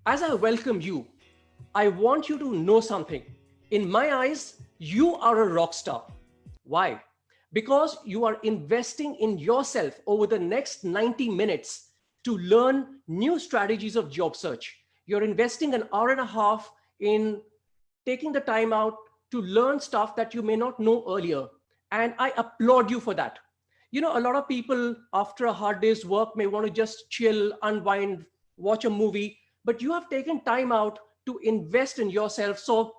As I welcome you, I want you to know something. In my eyes, you are a rock star. Why? Because you are investing in yourself over the next 90 minutes to learn new strategies of job search. You're investing an hour and a half in taking the time out to learn stuff that you may not know earlier. And I applaud you for that. A lot of people after a hard day's work may want to just chill, unwind, watch a movie, but you have taken time out to invest in yourself. So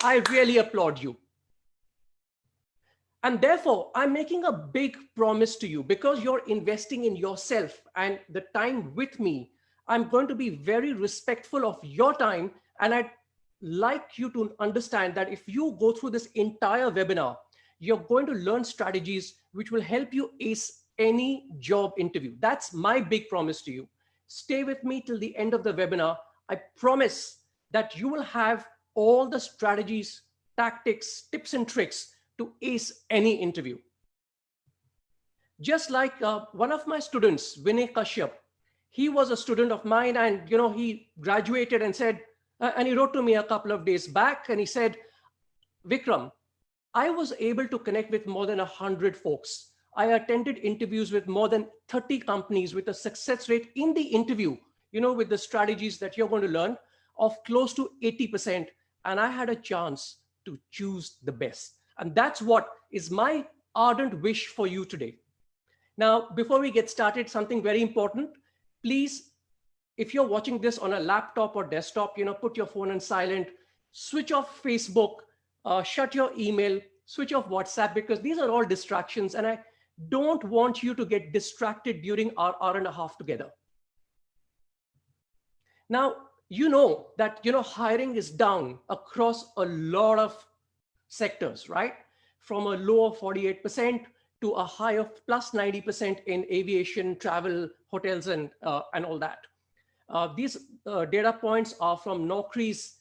I really applaud you. And therefore, I'm making a big promise to you because you're investing in yourself and the time with me. I'm going to be very respectful of your time. And I'd like you to understand that if you go through this entire webinar, you're going to learn strategies which will help you ace any job interview. That's my big promise to you. Stay with me till the end of the webinar. I promise that you will have all the strategies, tactics, tips, and tricks to ace any interview. Just like one of my students, Vinay Kashyap, he was a student of mine, and he graduated and said, and he wrote to me a couple of days back, and he said, Vikram, I was able to connect with more than 100 folks. I attended interviews with more than 30 companies with a success rate in the interview, with the strategies that you're going to learn, of close to 80%. And I had a chance to choose the best. And that's what is my ardent wish for you today. Now, before we get started, something very important. Please, if you're watching this on a laptop or desktop, put your phone on silent, switch off Facebook, shut your email, switch off WhatsApp, because these are all distractions. And I don't want you to get distracted during our hour and a half together. Now, you know that, hiring is down across a lot of sectors, right? From a low of 48% to a high of plus 90% in aviation, travel, hotels, and all that. These data points are from Naukri's,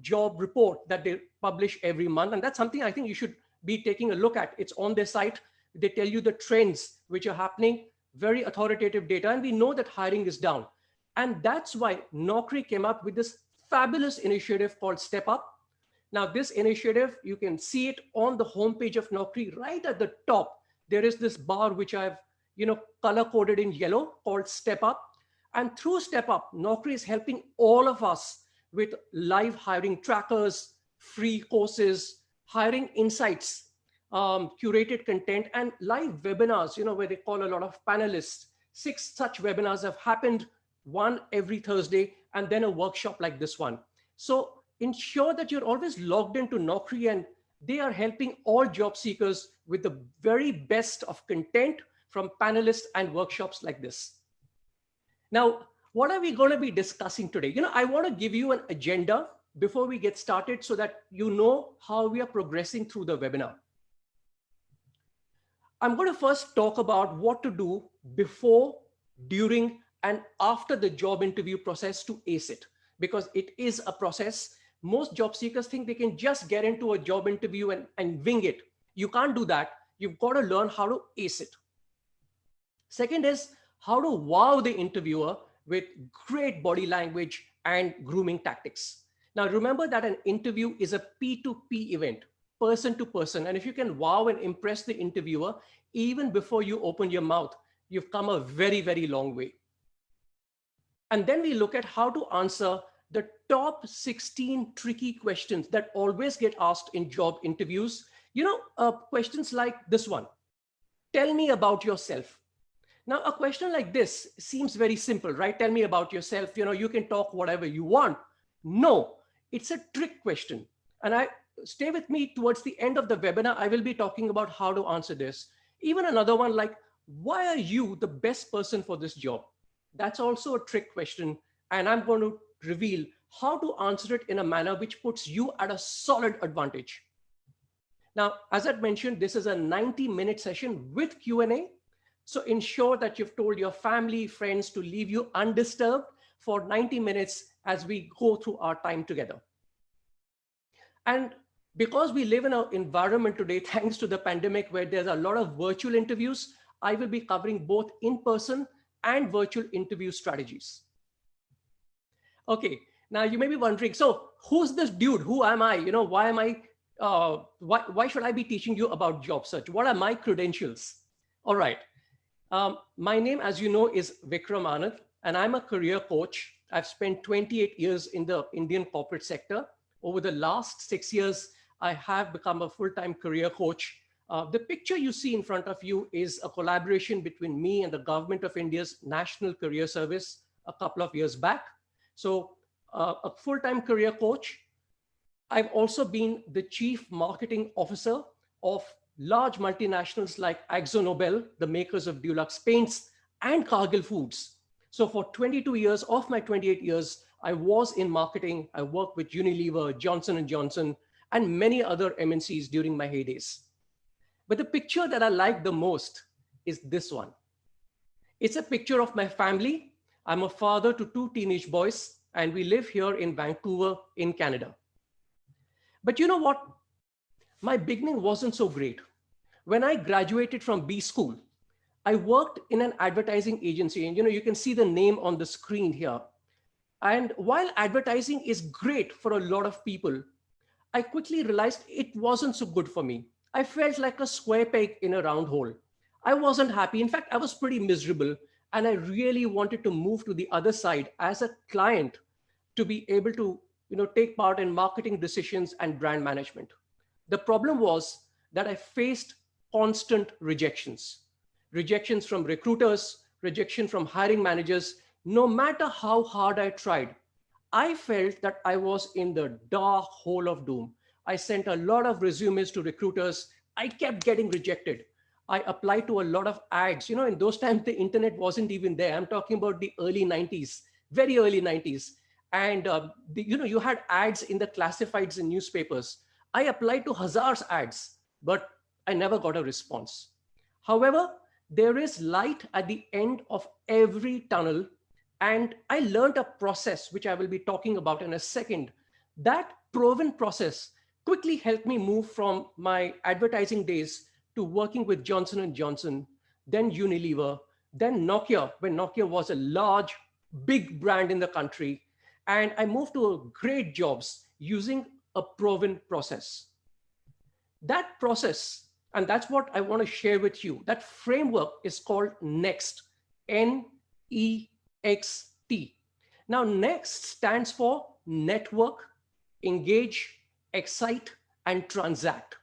job report that they publish every month. And that's something I think you should be taking a look at. It's on their site. They tell you the trends which are happening, very authoritative data. And we know that hiring is down. And that's why Naukri came up with this fabulous initiative called Step Up. Now, this initiative, you can see it on the homepage of Naukri. Right at the top, there is this bar which I've, color coded in yellow called Step Up. And through Step Up, Naukri is helping all of us with live hiring trackers, free courses, hiring insights, curated content, and live webinars, where they call a lot of panelists. 6 such webinars have happened, one every Thursday, and then a workshop like this one. So ensure that you're always logged into Naukri, and they are helping all job seekers with the very best of content from panelists and workshops like this. Now, what are we going to be discussing today? I want to give you an agenda before we get started so that you know how we are progressing through the webinar. I'm going to first talk about what to do before, during, and after the job interview process to ace it, because it is a process. Most job seekers think they can just get into a job interview and wing it. You can't do that. You've got to learn how to ace it. Second is how to wow the interviewer with great body language and grooming tactics. Now, remember that an interview is a P2P event, person to person. And if you can wow and impress the interviewer, even before you open your mouth, you've come a very, very long way. And then we look at how to answer the top 16 tricky questions that always get asked in job interviews. Questions like this one: tell me about yourself. Now, a question like this seems very simple, right? Tell me about yourself. You can talk whatever you want. No, it's a trick question. And stay with me towards the end of the webinar. I will be talking about how to answer this. Even another one like, why are you the best person for this job? That's also a trick question. And I'm going to reveal how to answer it in a manner which puts you at a solid advantage. Now, as I mentioned, this is a 90-minute session with Q&A. So ensure that you've told your family, friends to leave you undisturbed for 90 minutes as we go through our time together. And because we live in an environment today, thanks to the pandemic, where there's a lot of virtual interviews, I will be covering both in-person and virtual interview strategies. Okay. Now you may be wondering, so who's this dude? Who am I? Why am I, why should I be teaching you about job search? What are my credentials? All right. My name, as you know, is Vikram Anand, and I'm a career coach. I've spent 28 years in the Indian corporate sector. Over the last 6 years, I have become a full-time career coach. The picture you see in front of you is a collaboration between me and the Government of India's National Career Service a couple of years back. So a full-time career coach. I've also been the chief marketing officer of large multinationals like AkzoNobel, the makers of Dulux paints, and Cargill Foods. So for 22 years of my 28 years, I was in marketing. I worked with Unilever, Johnson & Johnson, and many other MNCs during my heydays. But the picture that I like the most is this one. It's a picture of my family. I'm a father to two teenage boys, and we live here in Vancouver in Canada. But you know what? My beginning wasn't so great. When I graduated from B school, I worked in an advertising agency, and you can see the name on the screen here. And while advertising is great for a lot of people, I quickly realized it wasn't so good for me. I felt like a square peg in a round hole. I wasn't happy. In fact, I was pretty miserable, and I really wanted to move to the other side as a client to be able to take part in marketing decisions and brand management. The problem was that I faced constant rejections from recruiters, rejection from hiring managers. No matter how hard I tried, I felt that I was in the dark hole of doom. I sent a lot of resumes to recruiters. I kept getting rejected. I applied to a lot of ads. In those times, the internet wasn't even there. I'm talking about the early 90s, very early 90s. And you had ads in the classifieds in newspapers. I applied to Hazar's ads, but I never got a response. However, there is light at the end of every tunnel. And I learned a process, which I will be talking about in a second. That proven process quickly helped me move from my advertising days to working with Johnson & Johnson, then Unilever, then Nokia, when Nokia was a large, big brand in the country. And I moved to great jobs using a proven process. That process, and that's what I want to share with you, that framework is called NEXT, N-E-X-T. Now, NEXT stands for network, engage, excite, and transact.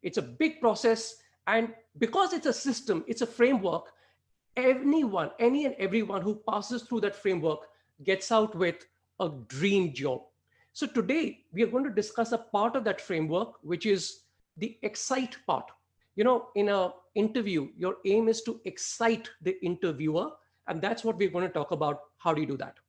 It's a big process. And because it's a system, it's a framework, any and everyone who passes through that framework gets out with a dream job. So today we are going to discuss a part of that framework, which is the excite part. In an interview, your aim is to excite the interviewer. And that's what we're going to talk about. How do you do that?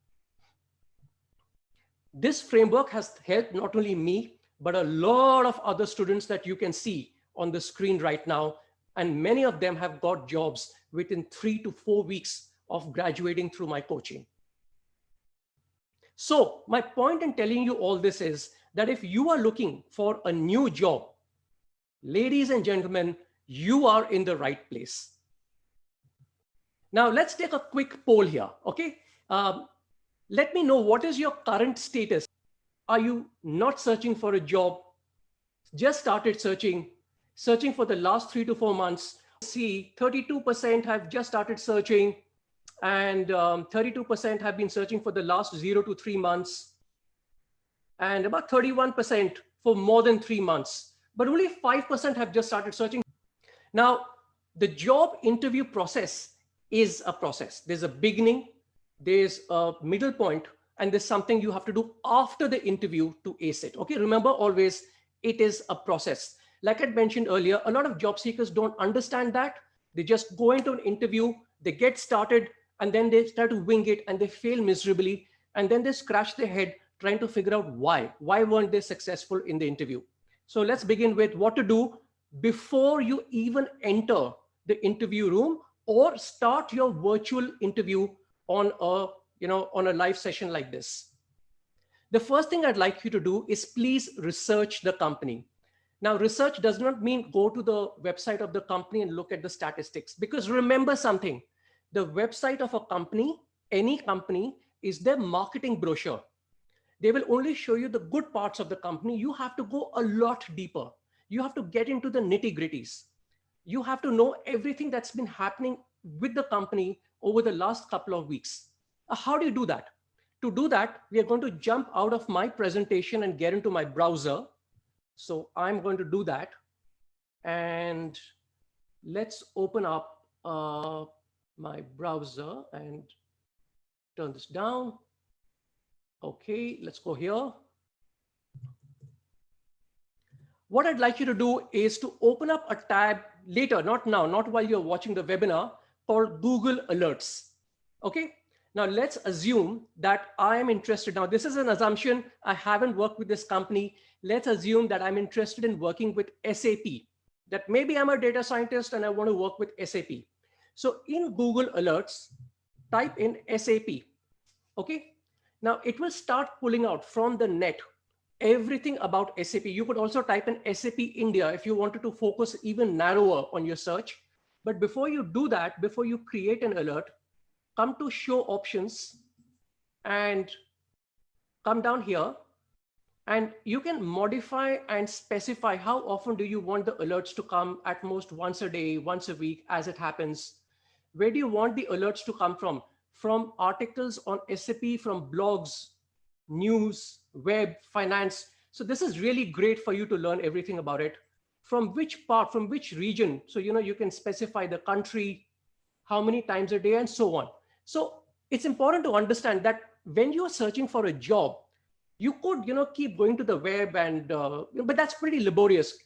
This framework has helped not only me, but a lot of other students that you can see on the screen right now. And many of them have got jobs within 3 to 4 weeks of graduating through my coaching. So my point in telling you all this is that if you are looking for a new job, ladies and gentlemen, you are in the right place. Now let's take a quick poll here, okay? Let me know, what is your current status? Are you not searching for a job? Just started searching for the last 3 to 4 months? See, 32% have just started searching, and 32% have been searching for the last 0 to 3 months, and about 31% for more than 3 months. But only 5% have just started searching. Now, the job interview process is a process. There's a beginning, there's a middle point, and there's something you have to do after the interview to ace it. Okay, remember always, it is a process. Like I mentioned earlier, a lot of job seekers don't understand that. They just go into an interview, they get started, and then they start to wing it, and they fail miserably. And then they scratch their head trying to figure out why. Why weren't they successful in the interview? So let's begin with what to do before you even enter the interview room or start your virtual interview on a live session like this. The first thing I'd like you to do is please research the company. Now, research does not mean go to the website of the company and look at the statistics, because remember something, the website of a company, any company, is their marketing brochure. They will only show you the good parts of the company. You have to go a lot deeper. You have to get into the nitty gritties. You have to know everything that's been happening with the company over the last couple of weeks. How do you do that? To do that, we are going to jump out of my presentation and get into my browser. So I'm going to do that. And let's open up my browser and turn this down. Okay, let's go here. What I'd like you to do is to open up a tab later, not now, not while you're watching the webinar, called Google Alerts. Okay, now let's assume that I am interested. Now, this is an assumption. I haven't worked with this company. Let's assume that I'm interested in working with SAP, that maybe I'm a data scientist and I want to work with SAP. So in Google Alerts, type in SAP. Okay, now it will start pulling out from the net everything about SAP. You could also type in SAP India if you wanted to focus even narrower on your search. But before you do that, before you create an alert, come to show options and come down here, and you can modify and specify how often do you want the alerts to come, at most once a day, once a week, as it happens. Where do you want the alerts to come from? From articles on SAP, from blogs, news, web, finance. So this is really great for you to learn everything about it. From which part, from which region? So, you can specify the country, how many times a day, and so on. So it's important to understand that when you are searching for a job, you could, keep going to the web and, but that's pretty laborious,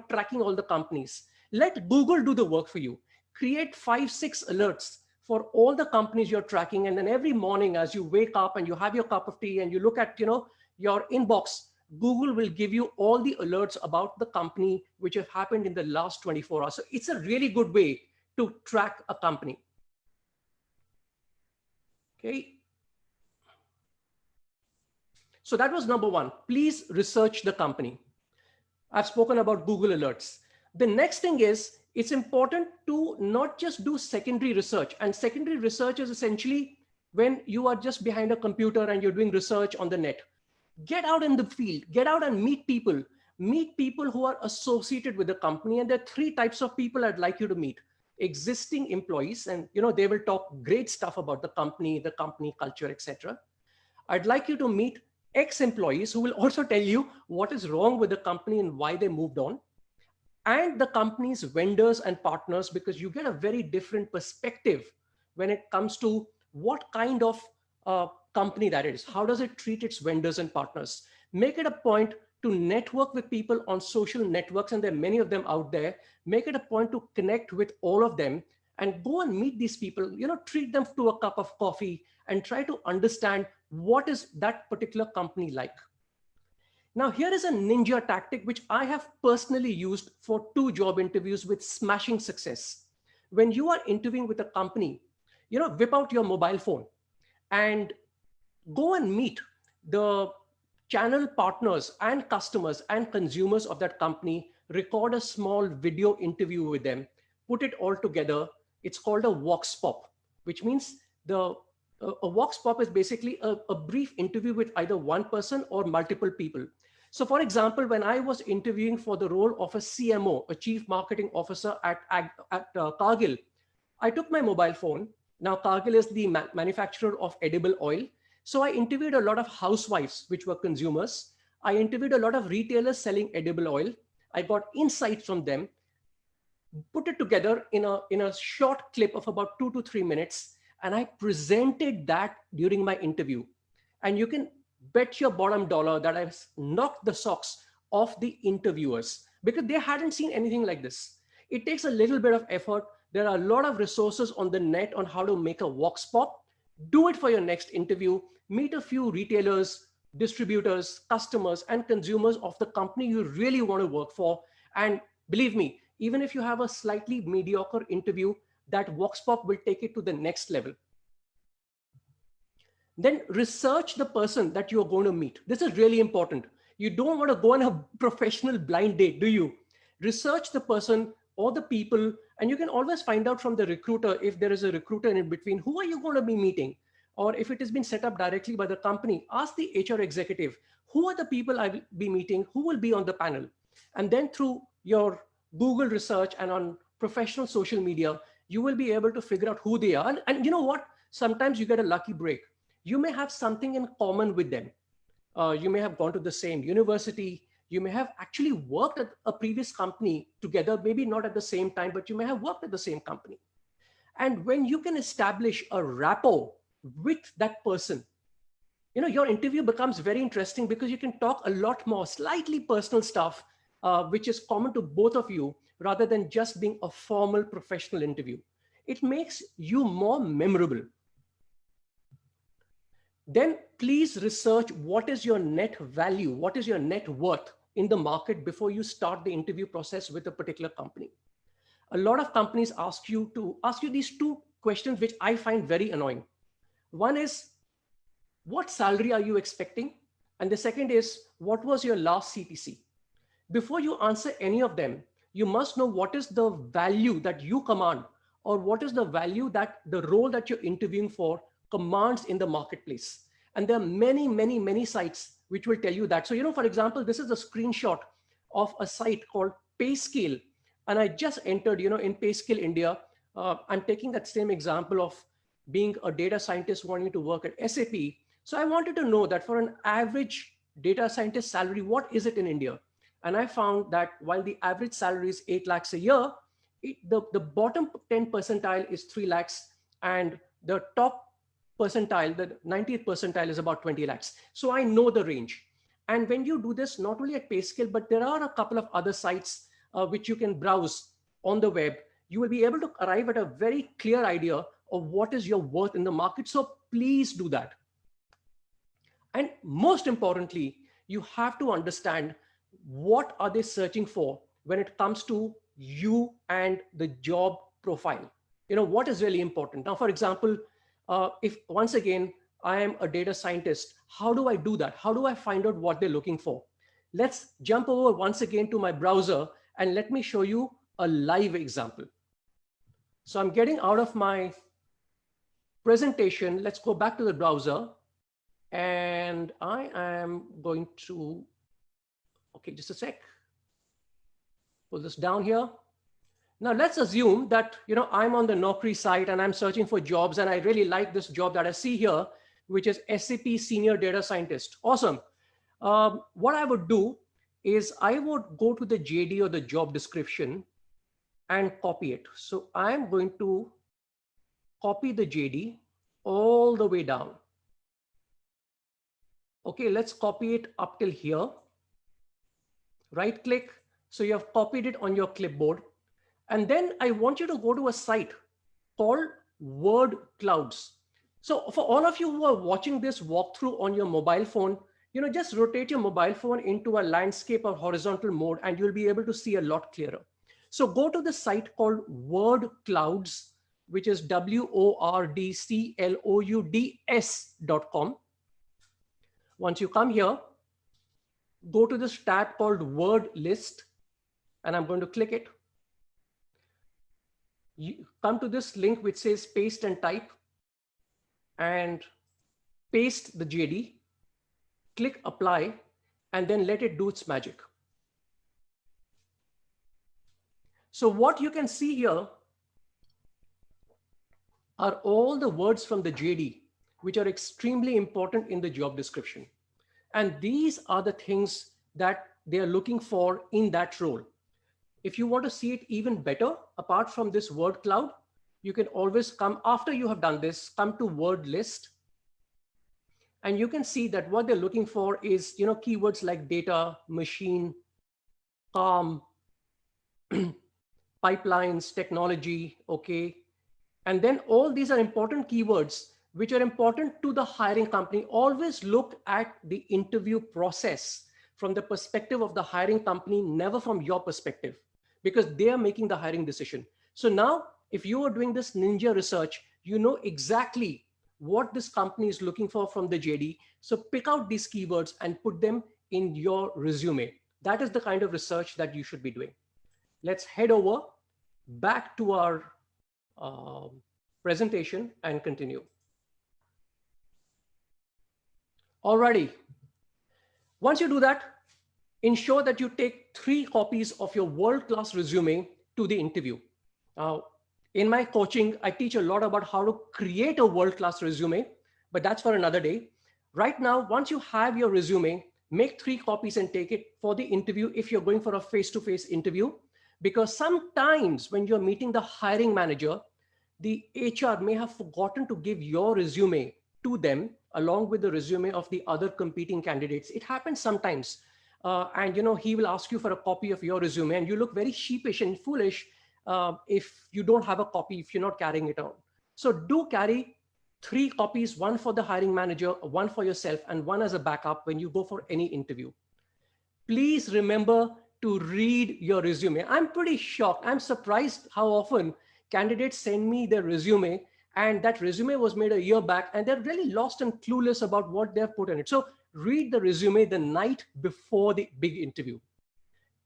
tracking all the companies. Let Google do the work for you. Create 5-6 alerts for all the companies you're tracking. And then every morning as you wake up and you have your cup of tea and you look at, your inbox, Google will give you all the alerts about the company which have happened in the last 24 hours. So it's a really good way to track a company. Okay. So that was number one. Please research the company. I've spoken about Google Alerts. The next thing is, it's important to not just do secondary research. And secondary research is essentially when you are just behind a computer and you're doing research on the net. Get out in the field, get out and meet people who are associated with the company. And there are 3 types of people I'd like you to meet. Existing employees, and they will talk great stuff about the company culture, etc. I'd like you to meet ex-employees who will also tell you what is wrong with the company and why they moved on, and the company's vendors and partners, because you get a very different perspective when it comes to what kind of company that is. How does it treat its vendors and partners? Make it a point to network with people on social networks, and there are many of them out there. Make it a point to connect with all of them and go and meet these people, treat them to a cup of coffee and try to understand what is that particular company like. Now, here is a ninja tactic which I have personally used for 2 job interviews with smashing success. When you are interviewing with a company, whip out your mobile phone and go and meet the channel partners and customers and consumers of that company. Record a small video interview with them, put it all together. It's called a vox pop, which means a vox pop is basically a brief interview with either one person or multiple people. So for example, when I was interviewing for the role of a CMO, a chief marketing officer at Cargill, I took my mobile phone. Now Cargill is the manufacturer of edible oil. So I interviewed a lot of housewives, which were consumers. I interviewed a lot of retailers selling edible oil. I got insights from them, put it together in a short clip of about 2 to 3 minutes. And I presented that during my interview. And you can bet your bottom dollar that I knocked the socks off the interviewers because they hadn't seen anything like this. It takes a little bit of effort. There are a lot of resources on the net on how to make a vox pop. Do it for your next interview. Meet a few retailers, distributors, customers, and consumers of the company you really want to work for. And believe me, even if you have a slightly mediocre interview, that vox pop will take it to the next level. Then research the person that you're going to meet. This is really important. You don't want to go on a professional blind date, do you? Research the person or the people, and you can always find out from the recruiter, if there is a recruiter in between, who are you going to be meeting? or if it has been set up directly by the company, ask the HR executive, who are the people I will be meeting, who will be on the panel? And then through your Google research and on professional social media, you will be able to figure out who they are. And you know what? Sometimes you get a lucky break. You may have something in common with them. You may have gone to the same university. You may have actually worked at a previous company together, maybe not at the same time, but you may have worked at the same company. And when you can establish a rapport with that person, your interview becomes very interesting because you can talk a lot more slightly personal stuff, which is common to both of you, rather than just being a formal professional interview. It makes you more memorable. Then please research what is your net value, what is your net worth in the market before you start the interview process with a particular company. A lot of companies ask you these two questions, which I find very annoying. One is, what salary are you expecting? And the second is, what was your last CTC? Before you answer any of them, you must know what is the value that you command, or what is the value that the role that you're interviewing for commands in the marketplace. And there are many, many, many sites which will tell you that. So, for example, this is a screenshot of a site called PayScale. And I just entered, in PayScale India. I'm taking that same example of being a data scientist wanting to work at SAP. So I wanted to know that for an average data scientist salary, what is it in India? And I found that while the average salary is 8 lakhs a year, the bottom 10 percentile is 3 lakhs, and the top percentile, the 90th percentile, is about 20 lakhs. So I know the range. And when you do this, not only at PayScale, but there are a couple of other sites which you can browse on the web, you will be able to arrive at a very clear idea of what is your worth in the market. So please do that. And most importantly, you have to understand what are they searching for when it comes to you and the job profile. What is really important. Now, for example, if once again, I am a data scientist, how do I do that? How do I find out what they're looking for? Let's jump over once again to my browser and let me show you a live example. So I'm getting out of my presentation. Let's go back to the browser. And I am going to, okay, just a sec. Pull this down here. Now let's assume that, I'm on the Naukri site and I'm searching for jobs, and I really like this job that I see here, which is SAP Senior Data Scientist. Awesome. What I would do is I would go to the JD or the job description and copy it. So I'm going to copy the JD all the way down. Okay, let's copy it up till here. Right click. So you have copied it on your clipboard. And then I want you to go to a site called Word Clouds. So for all of you who are watching this walkthrough on your mobile phone, just rotate your mobile phone into a landscape or horizontal mode and you'll be able to see a lot clearer. So go to the site called Word Clouds, which is wordclouds.com. Once you come here, go to this tab called Word List, and I'm going to click it. You come to this link which says paste and type, and paste the JD, click apply, and then let it do its magic. So what you can see here are all the words from the JD, which are extremely important in the job description. And these are the things that they are looking for in that role. If you want to see it even better, apart from this word cloud, you can always come, after you have done this, come to word list. And you can see that what they're looking for is, keywords like data, machine, calm, pipelines, technology, okay. And then all these are important keywords which are important to the hiring company. Always look at the interview process from the perspective of the hiring company, never from your perspective, because they are making the hiring decision. So now, if you are doing this ninja research, you know exactly what this company is looking for from the JD. So pick out these keywords and put them in your resume. That is the kind of research that you should be doing. Let's head over back to our presentation and continue. Alrighty. Once you do that, ensure that you take 3 copies of your world-class resume to the interview. Now, in my coaching, I teach a lot about how to create a world-class resume, but that's for another day. Right now, once you have your resume, make 3 copies and take it for the interview if you're going for a face-to-face interview. Because sometimes when you're meeting the hiring manager, the HR may have forgotten to give your resume to them along with the resume of the other competing candidates. It happens sometimes. And he will ask you for a copy of your resume and you look very sheepish and foolish if you don't have a copy, if you're not carrying it on. So do carry 3 copies, one for the hiring manager, one for yourself, and one as a backup when you go for any interview. Please remember to read your resume. I'm pretty shocked. I'm surprised how often candidates send me their resume and that resume was made a year back and they're really lost and clueless about what they've put in it. So read the resume the night before the big interview.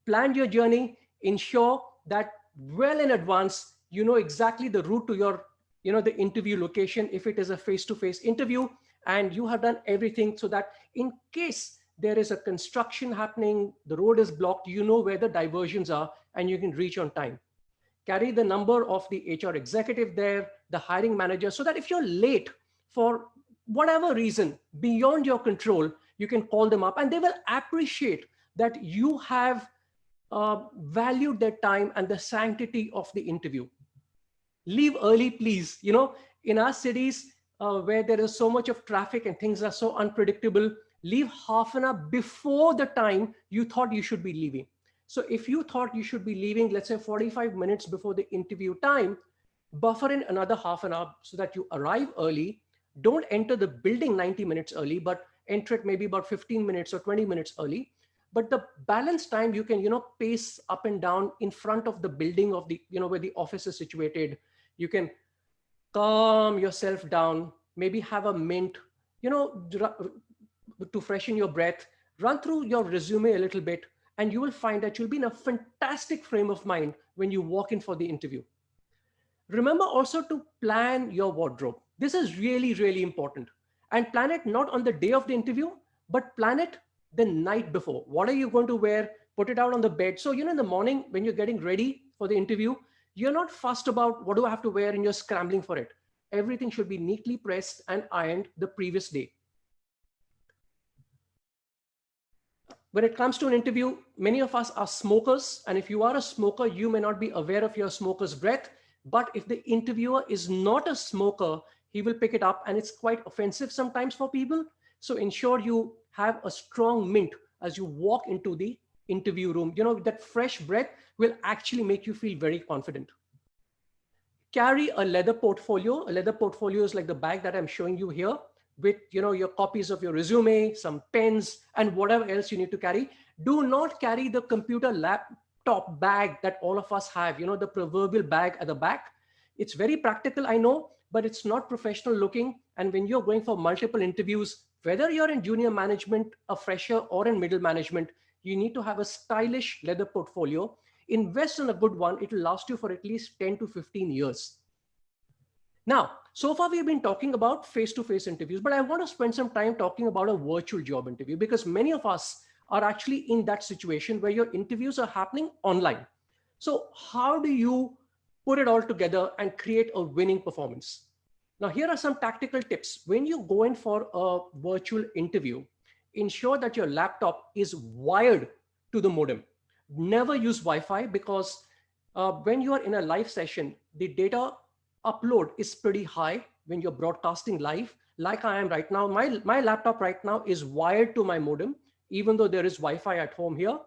Plan your journey, ensure that well in advance, you know exactly the route to your, the interview location if it is a face-to-face interview, and you have done everything so that in case there is a construction happening, the road is blocked, you know where the diversions are and you can reach on time. Carry the number of the HR executive there, the hiring manager, so that if you're late for whatever reason beyond your control, you can call them up and they will appreciate that you have valued their time and the sanctity of the interview. Leave early, please. In our cities where there is so much of traffic and things are so unpredictable, leave half an hour before the time you thought you should be leaving. So if you thought you should be leaving, let's say 45 minutes before the interview time, buffer in another half an hour so that you arrive early. Don't enter the building 90 minutes early, but enter it maybe about 15 minutes or 20 minutes early. But the balance time you can, pace up and down in front of the building of the, where the office is situated. You can calm yourself down, maybe have a mint, to freshen your breath, run through your resume a little bit, and you will find that you'll be in a fantastic frame of mind when you walk in for the interview. Remember also to plan your wardrobe. This is really, really important. And plan it not on the day of the interview, but plan it the night before. What are you going to wear? Put it out on the bed. So, in the morning when you're getting ready for the interview, you're not fussed about what do I have to wear and you're scrambling for it. Everything should be neatly pressed and ironed the previous day. When it comes to an interview, many of us are smokers. And if you are a smoker, you may not be aware of your smoker's breath. But if the interviewer is not a smoker, he will pick it up and it's quite offensive sometimes for people. So ensure you have a strong mint as you walk into the interview room. That fresh breath will actually make you feel very confident. Carry a leather portfolio. A leather portfolio is like the bag that I'm showing you here with, your copies of your resume, some pens, and whatever else you need to carry. Do not carry the computer laptop bag that all of us have, the proverbial bag at the back. It's very practical, I know, but it's not professional looking. And when you're going for multiple interviews, whether you're in junior management, a fresher, or in middle management, you need to have a stylish leather portfolio. Invest in a good one. It will last you for at least 10 to 15 years. Now, so far we've been talking about face-to-face interviews, but I want to spend some time talking about a virtual job interview because many of us are actually in that situation where your interviews are happening online. So how do you put it all together and create a winning performance? Now, here are some tactical tips. When you go in for a virtual interview, ensure that your laptop is wired to the modem. Never use Wi-Fi because when you are in a live session, the data upload is pretty high when you're broadcasting live, like I am right now. My laptop right now is wired to my modem, even though there is Wi-Fi at home here.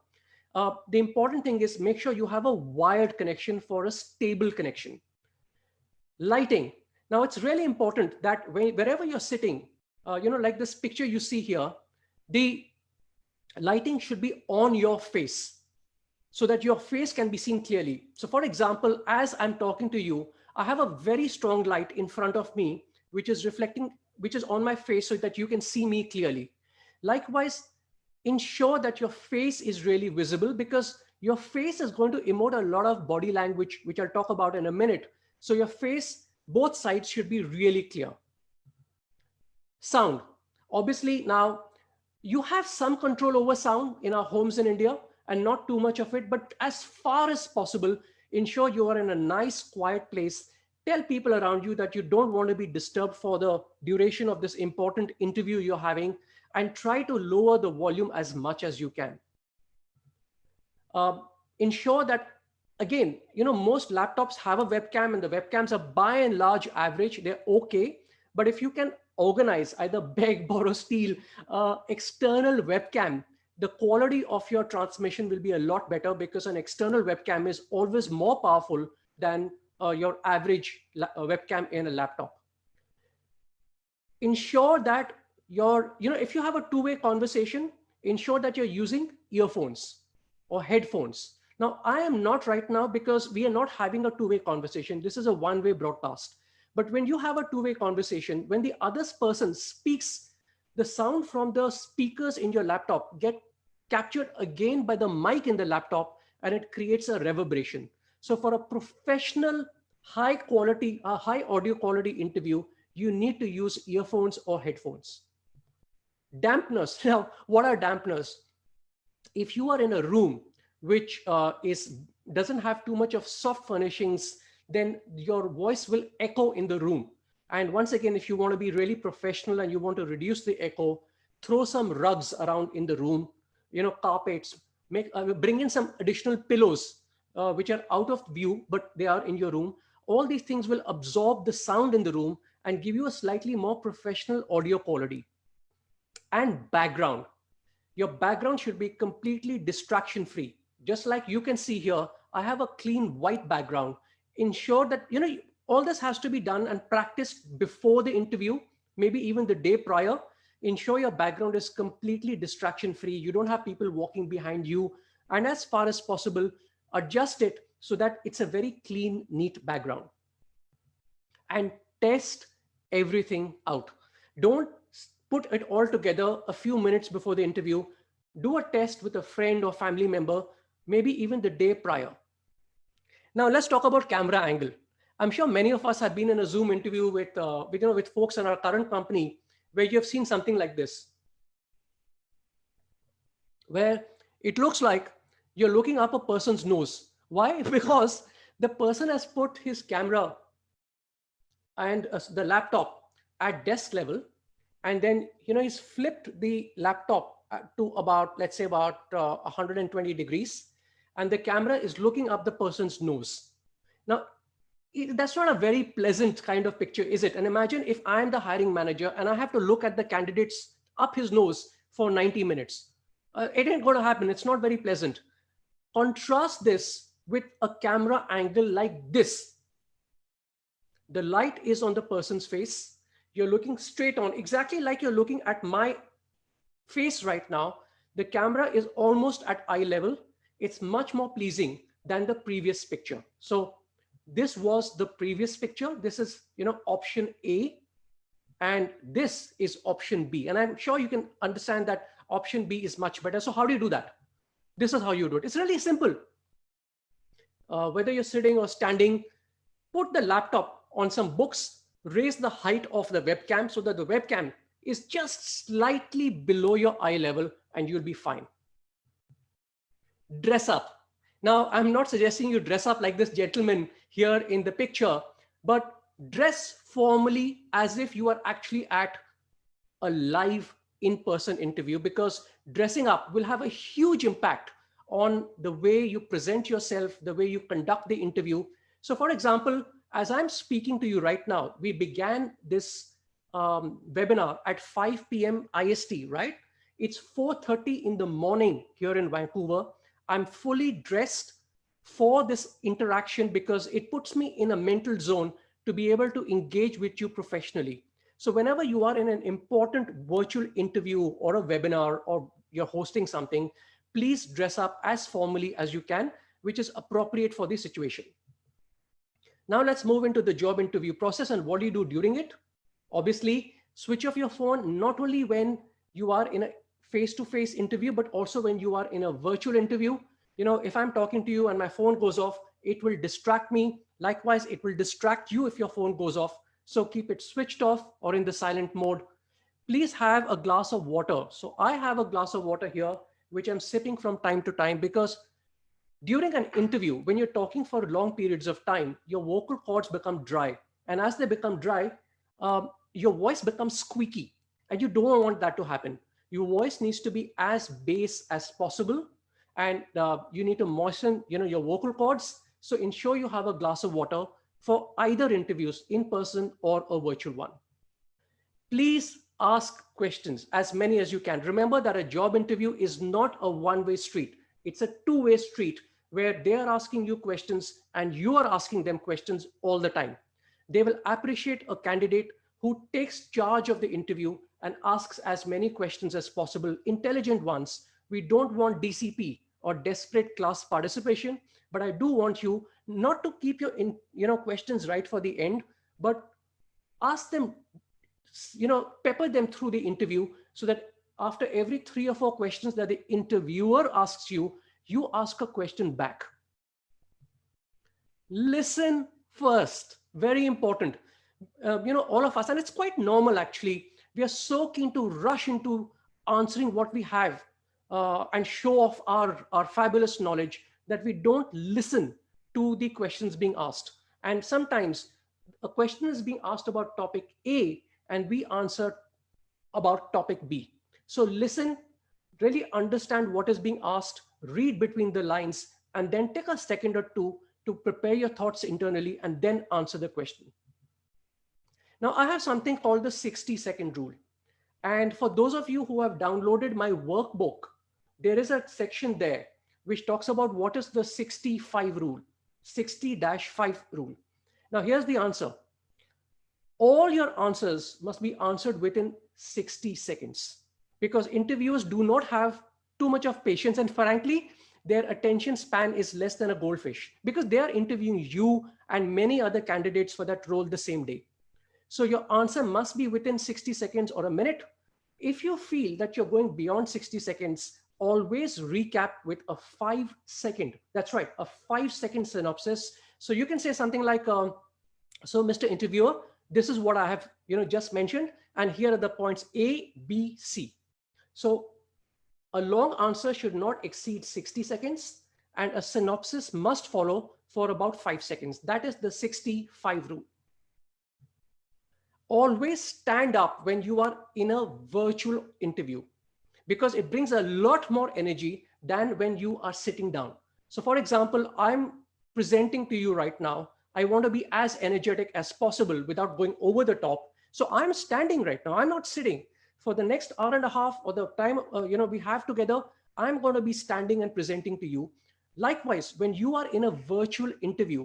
The important thing is make sure you have a wired connection for a stable connection. Lighting. Now, it's really important that wherever you're sitting, like this picture you see here, the lighting should be on your face so that your face can be seen clearly. So for example, as I'm talking to you, I have a very strong light in front of me, which is reflecting, which is on my face so that you can see me clearly. Likewise, ensure that your face is really visible because your face is going to emote a lot of body language, which I'll talk about in a minute. So your face, both sides should be really clear. Sound. Obviously, now you have some control over sound in our homes in India and not too much of it, but as far as possible, ensure you are in a nice, quiet place. Tell people around you that you don't want to be disturbed for the duration of this important interview you're having, and try to lower the volume as much as you can. Ensure that, again, most laptops have a webcam, and the webcams are by and large average, they're okay. But if you can organize, either beg, borrow, steal external webcam, the quality of your transmission will be a lot better, because an external webcam is always more powerful than your average webcam in a laptop. Ensure that if you have a two-way conversation, ensure that you're using earphones or headphones. Now, I am not right now, because we are not having a two-way conversation. This is a one-way broadcast. But when you have a two-way conversation, when the other person speaks, the sound from the speakers in your laptop get captured again by the mic in the laptop, and it creates a reverberation. So for a professional, high quality, high audio quality interview, you need to use earphones or headphones. Dampeners. Now, what are dampeners? If you are in a room which doesn't have too much of soft furnishings, then your voice will echo in the room. And once again, if you want to be really professional and you want to reduce the echo, throw some rugs around in the room, carpets, bring in some additional pillows, which are out of view, but they are in your room. All these things will absorb the sound in the room and give you a slightly more professional audio quality. And background. Your background should be completely distraction free. Just like you can see here, I have a clean white background. Ensure that, all this has to be done and practiced before the interview, maybe even the day prior. Ensure your background is completely distraction free. You don't have people walking behind you. And as far as possible, adjust it so that it's a very clean, neat background. And test everything out. Don't put it all together a few minutes before the interview. Do a test with a friend or family member, maybe even the day prior. Now let's talk about camera angle. I'm sure many of us have been in a Zoom interview with folks in our current company, where you have seen something like this, where it looks like you're looking up a person's nose. Why? Because the person has put his camera and the laptop at desk level, and then he's flipped the laptop to about, let's say, about 120 degrees, and the camera is looking up the person's nose. Now, that's not a very pleasant kind of picture, is it? And imagine if I'm the hiring manager and I have to look at the candidate's up his nose for 90 minutes. It ain't going to happen. It's not very pleasant. Contrast this with a camera angle like this. The light is on the person's face. You're looking straight on, exactly like you're looking at my face right now. The camera is almost at eye level. It's much more pleasing than the previous picture. So this was the previous picture. This is, option A, and this is option B. And I'm sure you can understand that option B is much better. So how do you do that? This is how you do it. It's really simple. Whether you're sitting or standing, put the laptop on some books, raise the height of the webcam so that the webcam is just slightly below your eye level, and you'll be fine. Dress up. Now, I'm not suggesting you dress up like this gentleman here in the picture, but dress formally as if you are actually at a live in-person interview, because dressing up will have a huge impact on the way you present yourself, the way you conduct the interview. So for example, as I'm speaking to you right now, we began this webinar at 5 p.m. IST, right? It's 4:30 in the morning here in Vancouver. I'm fully dressed for this interaction because it puts me in a mental zone to be able to engage with you professionally. So whenever you are in an important virtual interview or a webinar, or you're hosting something, please dress up as formally as you can, which is appropriate for the situation. Now let's move into the job interview process and what do you do during it? Obviously, switch off your phone, not only when you are in a face-to-face interview, but also when you are in a virtual interview. If I'm talking to you and my phone goes off, it will distract me. Likewise, it will distract you if your phone goes off. So keep it switched off or in the silent mode. please have a glass of water. So I have a glass of water here, which I'm sipping from time to time, because during an interview, when you're talking for long periods of time, your vocal cords become dry. And as they become dry, your voice becomes squeaky. And you don't want that to happen. Your voice needs to be as bass as possible. And you need to moisten, your vocal cords. So ensure you have a glass of water for either interviews, in person or a virtual one. Please ask questions, as many as you can. Remember that a job interview is not a one-way street. It's a two-way street where they are asking you questions and you are asking them questions all the time. They will appreciate a candidate who takes charge of the interview and asks as many questions as possible, intelligent ones. We don't want DCP or desperate class participation, but I do want you not to keep your questions right for the end, but ask them, pepper them through the interview, so that after every 3 or 4 questions that the interviewer asks you, you ask a question back. Listen first, very important. All of us, and it's quite normal actually, we are so keen to rush into answering what we have and show off our fabulous knowledge, that we don't listen to the questions being asked. And sometimes a question is being asked about topic A and we answer about topic B. So listen, really understand what is being asked, read between the lines, and then take a second or two to prepare your thoughts internally and then answer the question. Now, I have something called the 60-second rule. And for those of you who have downloaded my workbook, there is a section there which talks about what is the 65 rule, 60-5 rule. Now, here's the answer. All your answers must be answered within 60 seconds, because interviewers do not have too much of patience, and frankly, their attention span is less than a goldfish, because they are interviewing you and many other candidates for that role the same day. So your answer must be within 60 seconds or a minute. If you feel that you're going beyond 60 seconds, always recap with a 5-second. That's right, a 5-second synopsis. So you can say something like, so Mr. Interviewer, this is what I have just mentioned, and here are the points A, B, C. So a long answer should not exceed 60 seconds, and a synopsis must follow for about 5 seconds. That is the 65 rule. Always stand up when you are in a virtual interview, because it brings a lot more energy than when you are sitting down. So for example, I'm presenting to you right now. I want to be as energetic as possible without going over the top. So I'm standing right now. I'm not sitting. For the next hour and a half or the time we have together, I'm going to be standing and presenting to you. Likewise, when you are in a virtual interview,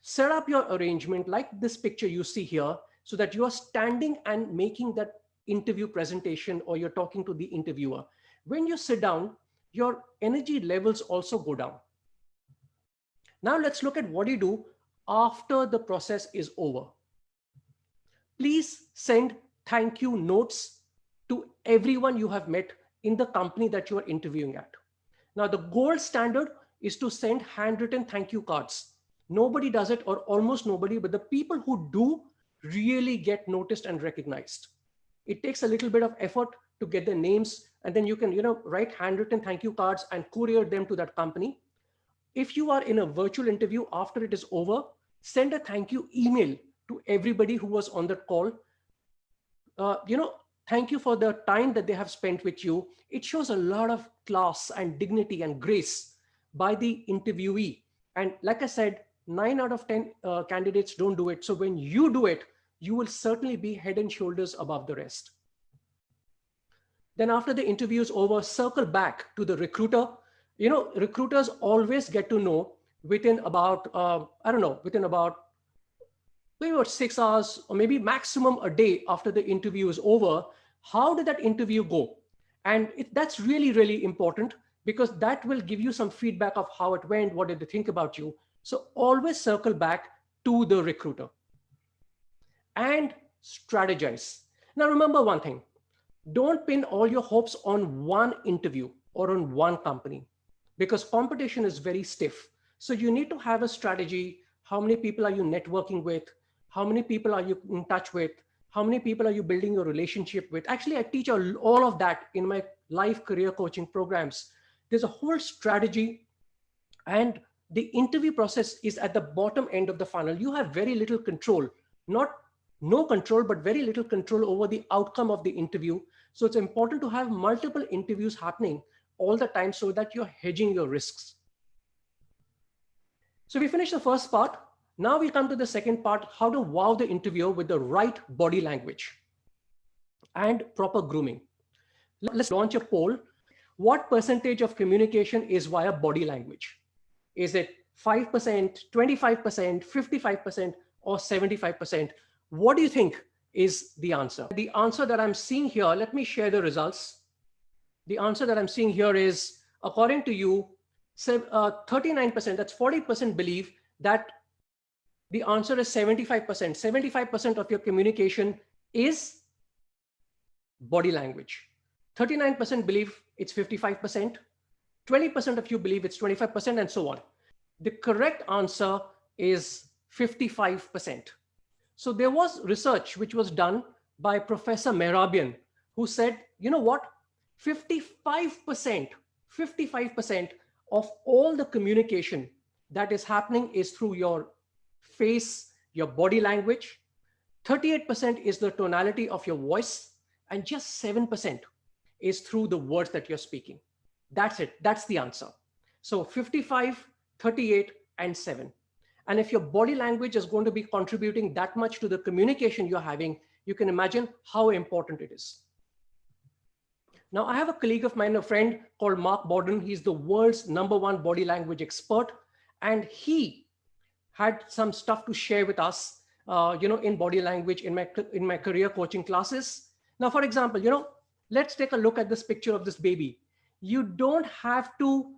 set up your arrangement like this picture you see here, so that you are standing and making that interview presentation, or you're talking to the interviewer. When you sit down, your energy levels also go down. Now let's look at what you do after the process is over. Please send thank you notes to everyone you have met in the company that you are interviewing at. Now, the gold standard is to send handwritten thank you cards. Nobody does it, or almost nobody, but the people who do really get noticed and recognized. It takes a little bit of effort to get the names, and then you can write handwritten thank you cards and courier them to that company. If you are in a virtual interview, after it is over, send a thank you email to everybody who was on the call. Thank you for the time that they have spent with you. It shows a lot of class and dignity and grace by the interviewee. And like I said, 9 out of 10 candidates don't do it. So when you do it, you will certainly be head and shoulders above the rest. Then after the interview is over, circle back to the recruiter. Recruiters always get to know within about, maybe about 6 hours or maybe maximum a day after the interview is over, how did that interview go? And that's really, really important, because that will give you some feedback of how it went, what did they think about you. So always circle back to the recruiter and strategize. Now remember one thing, don't pin all your hopes on one interview or on one company, because competition is very stiff. So you need to have a strategy. How many people are you networking with? How many people are you in touch with? How many people are you building your relationship with? Actually, I teach all of that in my live career coaching programs. There's a whole strategy, and the interview process is at the bottom end of the funnel. You have very little control, not no control, but very little control over the outcome of the interview. So it's important to have multiple interviews happening all the time so that you're hedging your risks. So we finished the first part. Now we come to the second part, how to wow the interviewer with the right body language and proper grooming. Let's launch a poll. What percentage of communication is via body language? Is it 5%, 25%, 55%, or 75%? What do you think is the answer? The answer that I'm seeing here, let me share the results. The answer that I'm seeing here is, according to you, 39%, that's 40% believe that the answer is 75%. 75% of your communication is body language. 39% believe it's 55%. 20% of you believe it's 25%, and so on. The correct answer is 55%. So there was research which was done by Professor Mehrabian, who said, you know what, 55% of all the communication that is happening is through your face, your body language. 38% is the tonality of your voice, and just 7% is through the words that you're speaking. That's it. That's the answer. So 55, 38, and 7. And if your body language is going to be contributing that much to the communication you're having, you can imagine how important it is. Now, I have a colleague of mine, a friend called Mark Borden. He's the world's #1 body language expert. And he had some stuff to share with us, in body language in my career coaching classes. Now, for example, let's take a look at this picture of this baby. You don't have to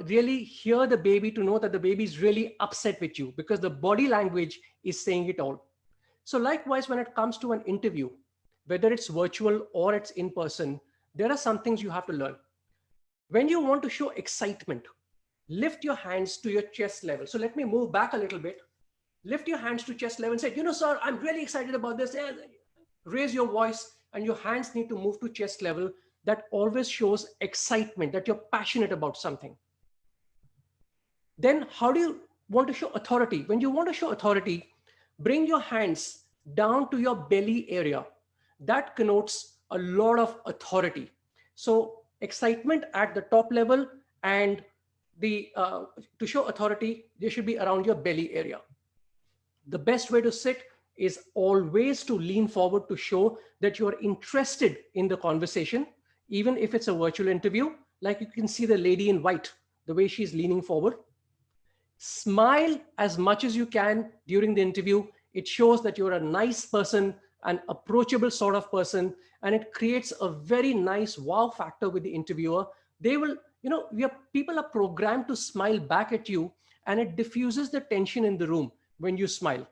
really hear the baby to know that the baby is really upset with you, because the body language is saying it all. So likewise, when it comes to an interview, whether it's virtual or it's in person, there are some things you have to learn. When you want to show excitement, lift your hands to your chest level. So let me move back a little bit. Lift your hands to chest level and say, sir, I'm really excited about this. Raise your voice, and your hands need to move to chest level. That always shows excitement, that you're passionate about something. Then how do you want to show authority? When you want to show authority, bring your hands down to your belly area. That connotes a lot of authority. So excitement at the top level, and to show authority, they should be around your belly area. The best way to sit is always to lean forward to show that you are interested in the conversation, even if it's a virtual interview. Like you can see the lady in white, the way she's leaning forward. Smile as much as you can during the interview. It shows that you're a nice person, an approachable sort of person, and it creates a very nice wow factor with the interviewer. They will, people are programmed to smile back at you, and it diffuses the tension in the room when you smile.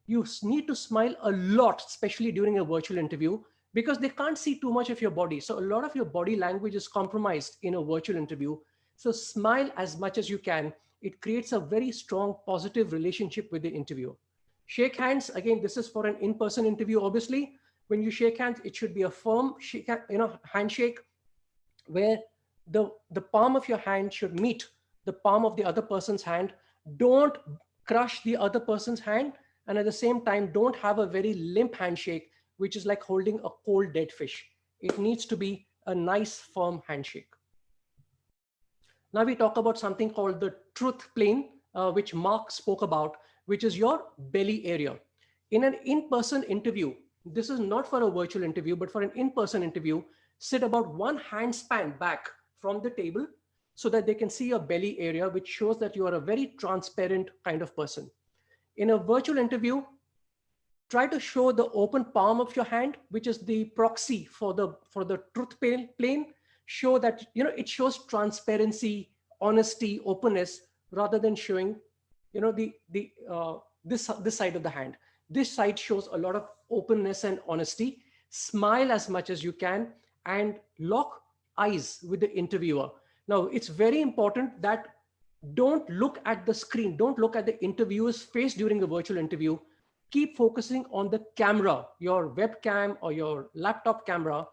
You need to smile a lot, especially during a virtual interview, because they can't see too much of your body. So a lot of your body language is compromised in a virtual interview. So smile as much as you can. It creates a very strong, positive relationship with the interviewer. Shake hands. Again, this is for an in-person interview, obviously. When you shake hands, it should be a firm handshake, where the palm of your hand should meet the palm of the other person's hand. Don't crush the other person's hand. And at the same time, don't have a very limp handshake, which is like holding a cold dead fish. It needs to be a nice, firm handshake. Now we talk about something called the truth plane, which Mark spoke about, which is your belly area. In an in-person interview, this is not for a virtual interview, but for an in-person interview, sit about 1 hand span back from the table so that they can see your belly area, which shows that you are a very transparent kind of person. In a virtual interview, try to show the open palm of your hand, which is the proxy for the truth plane. Show that, it shows transparency, honesty, openness, rather than showing, this side of the hand. This side shows a lot of openness and honesty. Smile as much as you can and lock eyes with the interviewer. Now, it's very important that don't look at the screen. Don't look at the interviewer's face during the virtual interview. keep focusing on the camera, your webcam or your laptop camera,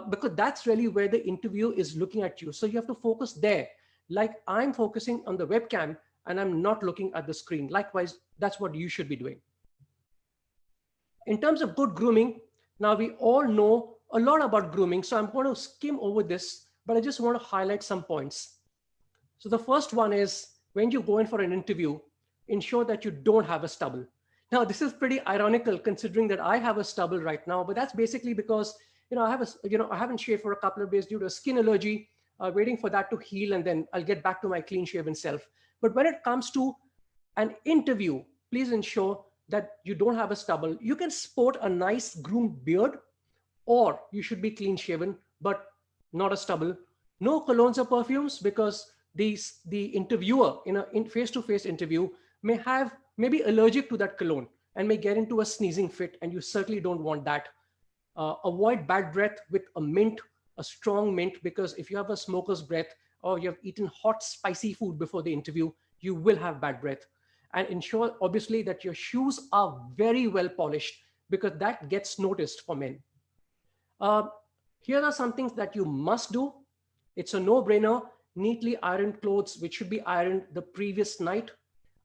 because that's really where the interviewer is looking at you. So you have to focus there. Like I'm focusing on the webcam and I'm not looking at the screen. Likewise, that's what you should be doing. In terms of good grooming, now we all know a lot about grooming, so I'm going to skim over this, but I just want to highlight some points. So the first one is when you go in for an interview, ensure that you don't have a stubble. Now, this is pretty ironical considering that I have a stubble right now, but that's basically because I haven't shaved for a couple of days due to a skin allergy, waiting for that to heal, and then I'll get back to my clean shaven self. But when it comes to an interview, please ensure that you don't have a stubble. You can sport a nice groomed beard, or you should be clean shaven, but not a stubble. No colognes or perfumes, because the interviewer in a face-to-face interview may be allergic to that cologne and may get into a sneezing fit, and you certainly don't want that. Avoid bad breath with a mint, a strong mint, because if you have a smoker's breath or you have eaten hot, spicy food before the interview, you will have bad breath. And ensure, obviously, that your shoes are very well polished, because that gets noticed for men. Here are some things that you must do. It's a no-brainer. Neatly ironed clothes, which should be ironed the previous night.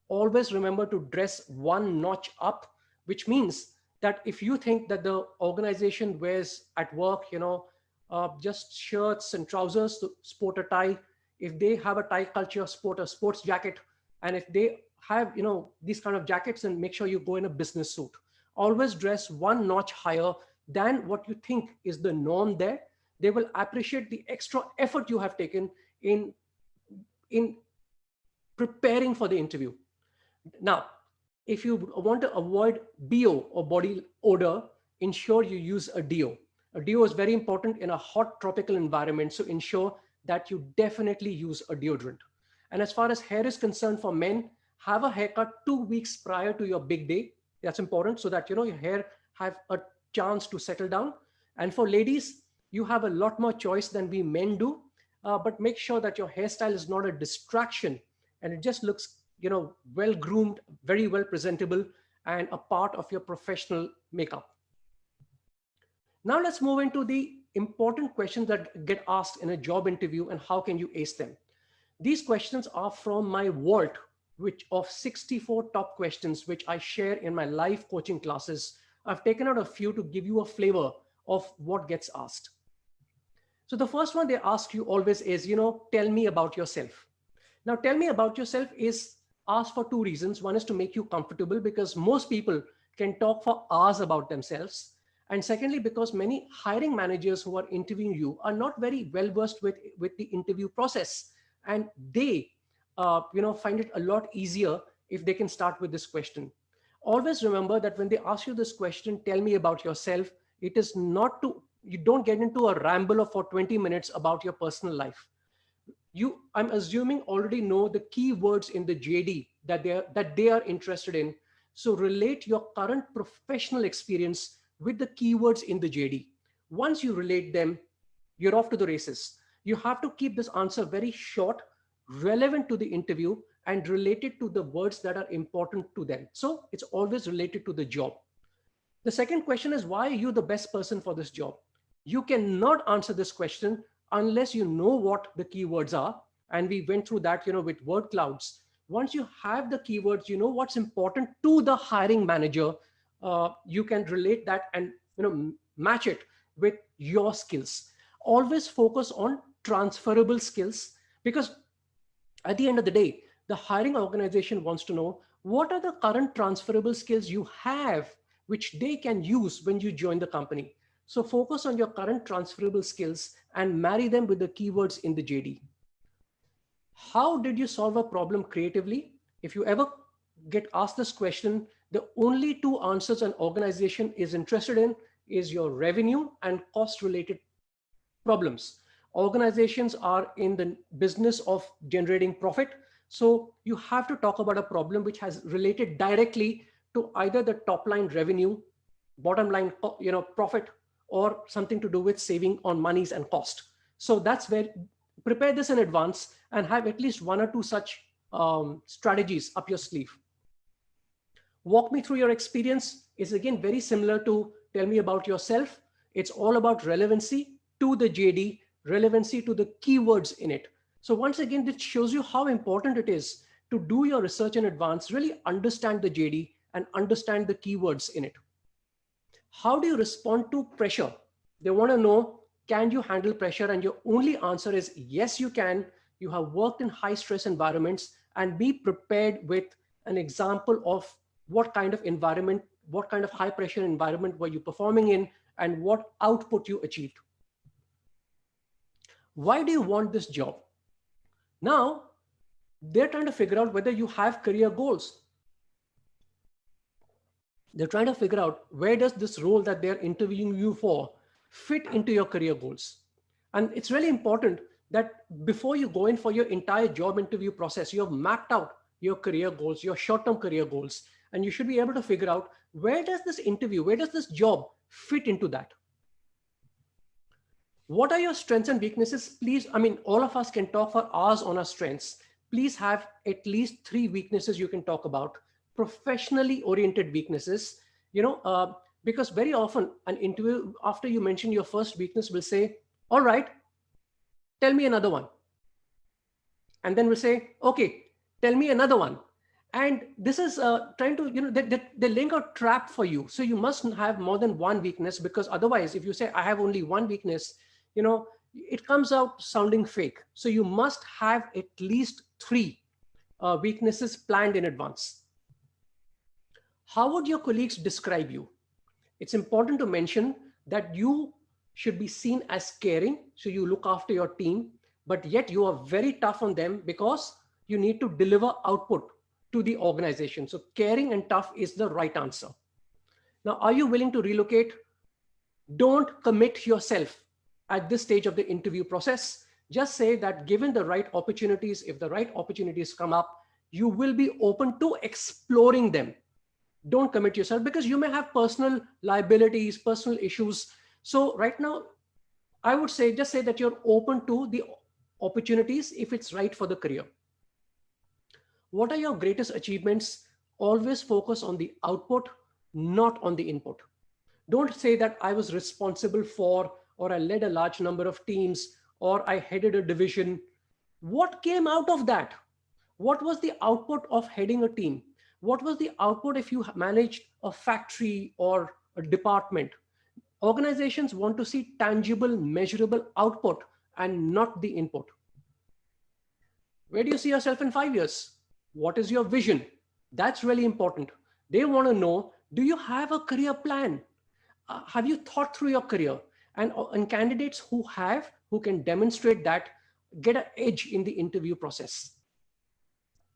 Always remember to dress one notch up, which means that if you think that the organization wears at work, just shirts and trousers, to sport a tie. If they have a tie culture, sport a sports jacket. And if they have, these kind of jackets, and make sure you go in a business suit. Always dress one notch higher than what you think is the norm there. They will appreciate the extra effort you have taken in preparing for the interview. Now, if you want to avoid BO or body odor, ensure you use a deo. A deo is very important in a hot tropical environment, so ensure that you definitely use a deodorant. And as far as hair is concerned, for men, have a haircut 2 weeks prior to your big day. That's important, so that your hair have a chance to settle down. And for ladies, you have a lot more choice than we men do, but make sure that your hairstyle is not a distraction and it just looks well groomed, very well presentable, and a part of your professional makeup. Now let's move into the important questions that get asked in a job interview and how can you ace them. These questions are from my vault, which of 64 top questions, which I share in my live coaching classes. I've taken out a few to give you a flavor of what gets asked. So the first one they ask you always is, tell me about yourself. Now, tell me about yourself is asked for two reasons. One is to make you comfortable, because most people can talk for hours about themselves. And secondly, because many hiring managers who are interviewing you are not very well versed with the interview process. And they find it a lot easier if they can start with this question. Always remember that when they ask you this question, tell me about yourself, it is not to, you don't get into a ramble for 20 minutes about your personal life. I'm assuming already know the keywords in the JD that they are interested in. So relate your current professional experience with the keywords in the JD. Once you relate them, you're off to the races. You have to keep this answer very short, relevant to the interview, and related to the words that are important to them. So it's always related to the job. The second question is, why are you the best person for this job? You cannot answer this question unless you know what the keywords are. And we went through that, with word clouds. Once you have the keywords, you know what's important to the hiring manager, you can relate that and match it with your skills. Always focus on transferable skills, because at the end of the day, the hiring organization wants to know what are the current transferable skills you have, which they can use when you join the company. So focus on your current transferable skills and marry them with the keywords in the JD. How did you solve a problem creatively? If you ever get asked this question, the only two answers an organization is interested in is your revenue and cost related problems. Organizations are in the business of generating profit. So you have to talk about a problem which has related directly to either the top line revenue, bottom line, profit, or something to do with saving on monies and cost. So that's where, prepare this in advance and have at least one or two such strategies up your sleeve. Walk me through your experience is again very similar to tell me about yourself. It's all about relevancy to the JD, relevancy to the keywords in it. So once again, this shows you how important it is to do your research in advance, really understand the JD and understand the keywords in it. How do you respond to pressure? They want to know, can you handle pressure? And your only answer is yes, you can. You have worked in high stress environments, and be prepared with an example of what kind of environment, what kind of high pressure environment were you performing in, and what output you achieved. Why do you want this job? Now, they're trying to figure out whether you have career goals. They're trying to figure out where does this role that they're interviewing you for fit into your career goals. And it's really important that before you go in for your entire job interview process, you have mapped out your career goals, your short-term career goals, and you should be able to figure out where does this interview, where does this job fit into that? What are your strengths and weaknesses? Please, I mean, all of us can talk for hours on our strengths. Please have at least 3 weaknesses you can talk about, professionally oriented weaknesses, because very often an interview, after you mention your first weakness, will say, all right, tell me another one. And then we'll say, okay, tell me another one. And this is trying to, they link a trap for you. So you must have more than one weakness, because otherwise, if you say, I have only one weakness, it comes out sounding fake. So you must have at least 3 weaknesses planned in advance. How would your colleagues describe you? It's important to mention that you should be seen as caring. So you look after your team, but yet you are very tough on them because you need to deliver output to the organization. So caring and tough is the right answer. Now, are you willing to relocate? Don't commit yourself at this stage of the interview process. Just say that given the right opportunities, if the right opportunities come up, you will be open to exploring them. Don't commit yourself, because you may have personal liabilities, personal issues. So right now, I would say, just say that you're open to the opportunities if it's right for the career. What are your greatest achievements? Always focus on the output, not on the input. Don't say that I was responsible for, or I led a large number of teams, or I headed a division. What came out of that? What was the output of heading a team? What was the output if you managed a factory or a department? Organizations want to see tangible, measurable output and not the input. Where do you see yourself in 5 years? What is your vision? That's really important. They want to know, do you have a career plan? Have you thought through your career? And candidates who can demonstrate that, get an edge in the interview process.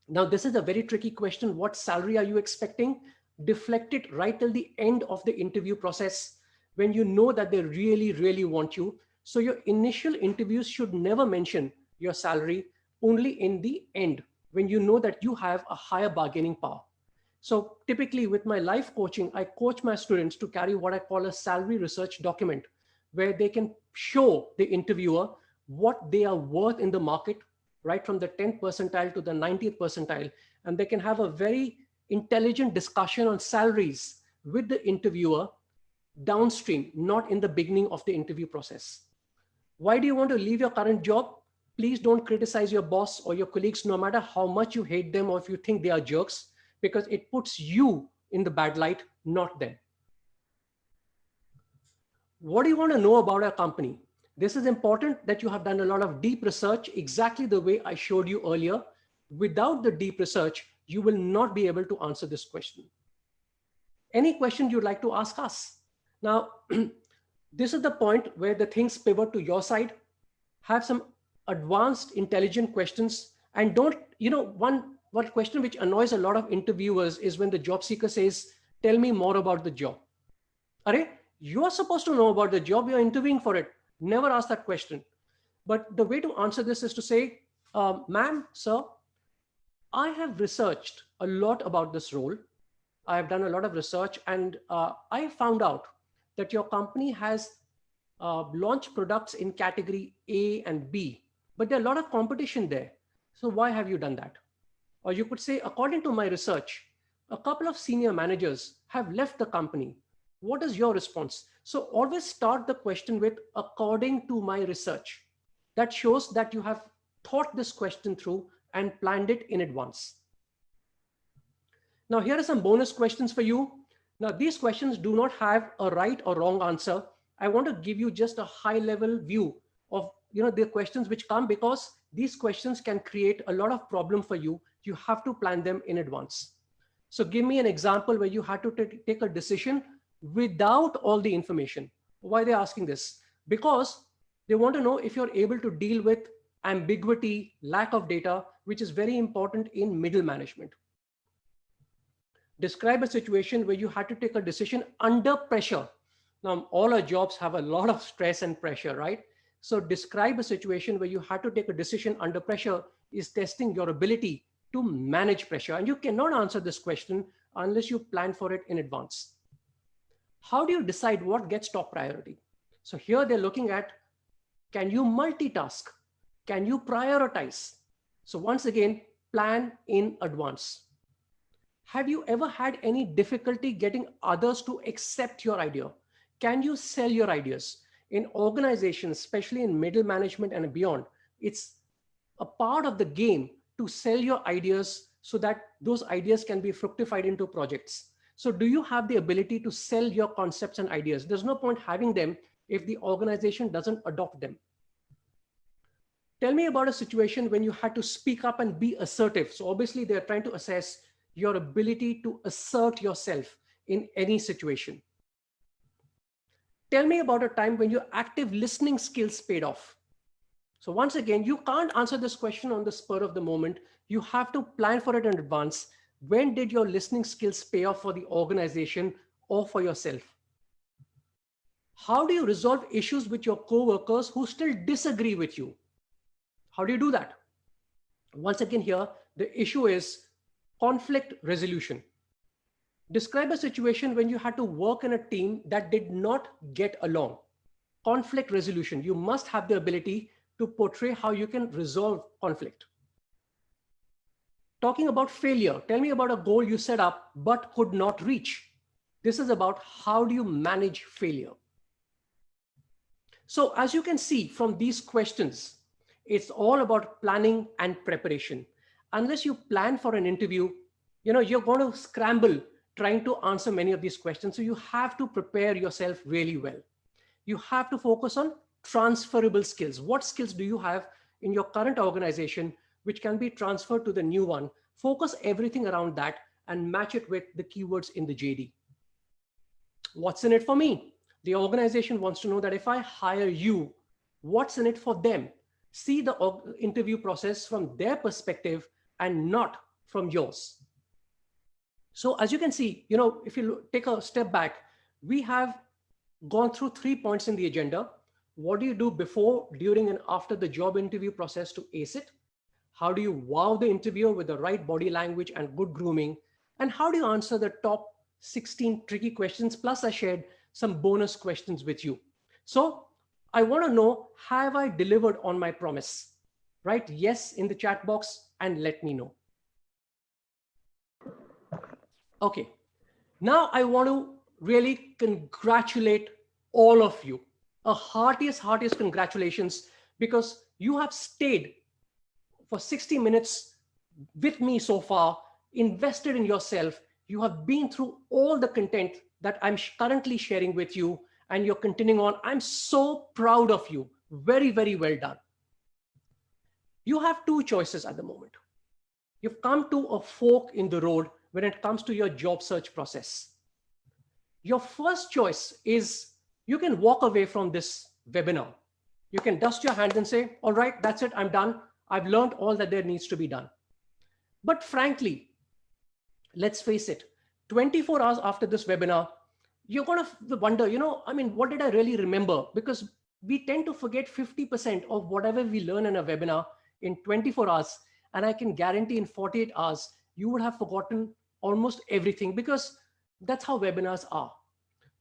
Now, this is a very tricky question. What salary are you expecting? Deflect it right till the end of the interview process, when you know that they really, really want you. So your initial interviews should never mention your salary, only in the end, when you know that you have a higher bargaining power. So typically with my life coaching, I coach my students to carry what I call a salary research document, where they can show the interviewer what they are worth in the market, right from the 10th percentile to the 90th percentile. And they can have a very intelligent discussion on salaries with the interviewer downstream, not in the beginning of the interview process. Why do you want to leave your current job? Please don't criticize your boss or your colleagues, no matter how much you hate them or if you think they are jerks, because it puts you in the bad light, not them. What do you want to know about our company? This is important that you have done a lot of deep research, exactly the way I showed you earlier. Without the deep research, you will not be able to answer this question. Any question you'd like to ask us? Now, this is the point where the things pivot to your side. Have some advanced, intelligent questions. And don't, one question which annoys a lot of interviewers is when the job seeker says, tell me more about the job. Are you are supposed to know about the job, you're interviewing for it. Never ask that question. But the way to answer this is to say, ma'am, sir, I have researched a lot about this role. I have done a lot of research, and I found out that your company has launched products in category A and B, but there are a lot of competition there. So why have you done that? Or you could say, according to my research, A couple of senior managers have left the company. What is your response? So always start the question with according to my research. That shows that you have thought this question through and planned it in advance. Now, here are some bonus questions for you. Now, these questions do not have a right or wrong answer. I want to give you just a high level view of the questions which come, because these questions can create a lot of problem for you. You have to plan them in advance. So give me an example where you had to take a decision without all the information. Why are they asking this? Because they want to know if you're able to deal with ambiguity, lack of data, which is very important in middle management. Describe a situation where you had to take a decision under pressure. Now, all our jobs have a lot of stress and pressure, right? So describe a situation where you had to take a decision under pressure is testing your ability to manage pressure. And you cannot answer this question unless you plan for it in advance. How do you decide what gets top priority? So here they're looking at, can you multitask? Can you prioritize? So once again, plan in advance. Have you ever had any difficulty getting others to accept your idea? Can you sell your ideas? In organizations, especially in middle management and beyond, it's a part of the game to sell your ideas so that those ideas can be fructified into projects. So do you have the ability to sell your concepts and ideas? There's no point having them if the organization doesn't adopt them. Tell me about a situation when you had to speak up and be assertive. So obviously they're trying to assess your ability to assert yourself in any situation. Tell me about a time when your active listening skills paid off. So once again, you can't answer this question on the spur of the moment. You have to plan for it in advance. When did your listening skills pay off for the organization or for yourself? How do you resolve issues with your coworkers who still disagree with you? How do you do that? Once again here, the issue is conflict resolution. Describe a situation when you had to work in a team that did not get along. Conflict resolution. You must have the ability to portray how you can resolve conflict. Talking about failure. Tell me about a goal you set up but could not reach. This is about how do you manage failure. So as you can see from these questions, it's all about planning and preparation. Unless you plan for an interview, you're going to scramble trying to answer many of these questions. So you have to prepare yourself really well. You have to focus on transferable skills. What skills do you have in your current organization which can be transferred to the new one? Focus everything around that and match it with the keywords in the JD. What's in it for me? The organization wants to know that if I hire you, what's in it for them? See the interview process from their perspective and not from yours. So as you can see, if you take a step back, we have gone through 3 points in the agenda. What do you do before, during, and after the job interview process to ace it? How do you wow the interviewer with the right body language and good grooming? And how do you answer the top 16 tricky questions? Plus I shared some bonus questions with you. So I want to know, have I delivered on my promise? Write yes in the chat box and let me know. Okay, now I want to really congratulate all of you. A heartiest congratulations, because you have stayed for 60 minutes with me so far, invested in yourself. You have been through all the content that I'm currently sharing with you, and you're continuing on. I'm so proud of you. Very, very well done. You have two choices at the moment. You've come to a fork in the road when it comes to your job search process. Your first choice is you can walk away from this webinar. You can dust your hands and say, all right, that's it, I'm done. I've learned all that there needs to be done. But frankly, let's face it, 24 hours after this webinar, you're going to wonder, what did I really remember? Because we tend to forget 50% of whatever we learn in a webinar in 24 hours. And I can guarantee in 48 hours, you would have forgotten almost everything, because that's how webinars are.